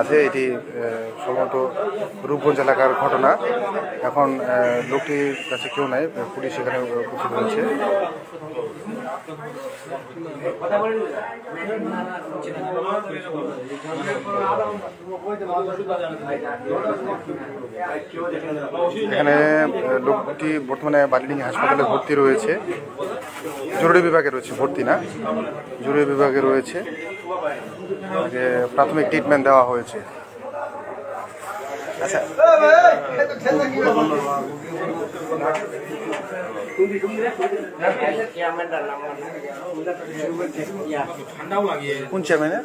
আছে। এটি সম্ভবত রূপগঞ্জ এলাকার ঘটনা। এখন লোকটির কাছে কেউ নাই, পুলিশ এখানে উপস্থিত হয়েছে। এখানে লোকটি বর্তমানে বালিডি হাসপাতালে ভর্তি রয়েছে, জরুরি বিভাগে রয়েছে, ভর্তি না জরুরি বিভাগে রয়েছে। প্রাথমিক ট্রিটমেন্ট দেওয়া হয়েছে। আচ্ছা, কোন চেয়ারম্যানের?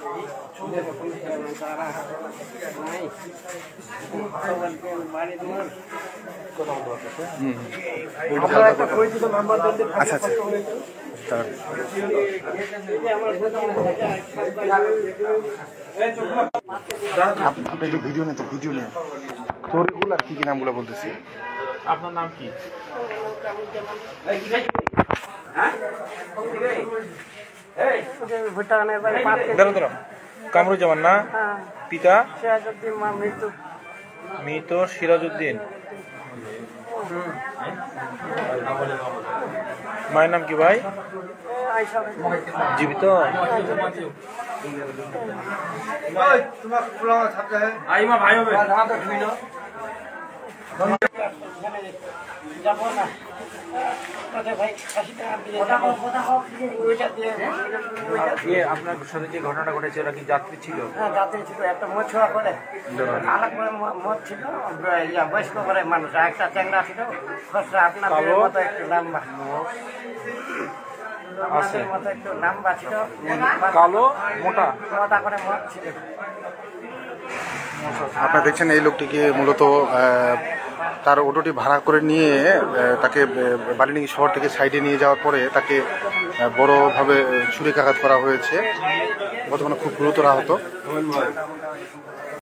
আচ্ছা আচ্ছা, আপনি একটু ভিডিও নেই তো, ভিডিও নেই তোর এগুলো কি কি নামগুলো বলতেছি। আপনার নাম কি? কামরুজ্জামান না? পিতা মৃত সিরাজউদ্দিন। মায়ের নাম কি ভাই? জীবিত? ভাই হবে আপনার সাথে যে ঘটনাটা ঘটেছে ওরা কি যাত্রী ছিল? যাত্রী ছিল, একটা মদ ছোঁয়া করে আলাপ করে মদ ছিল, বয়স্ক করে মানুষ, একটা চ্যাংরা ছিল, খসড়া আপনার মতো একটু লম্বা মতো একটু লম্বা ছিল, কালো মোটা মোটা করে মদ ছিল। আপনারা দেখছেন এই লোকটিকে মূলত তার অটোটি ভাড়া করে নিয়ে তাকে বালিডি শহর থেকে সাইডে নিয়ে যাওয়ার পরে তাকে বড়ভাবে ছুরিকাঘাত করা হয়েছে। বর্তমানে খুব গুরুতর আহত।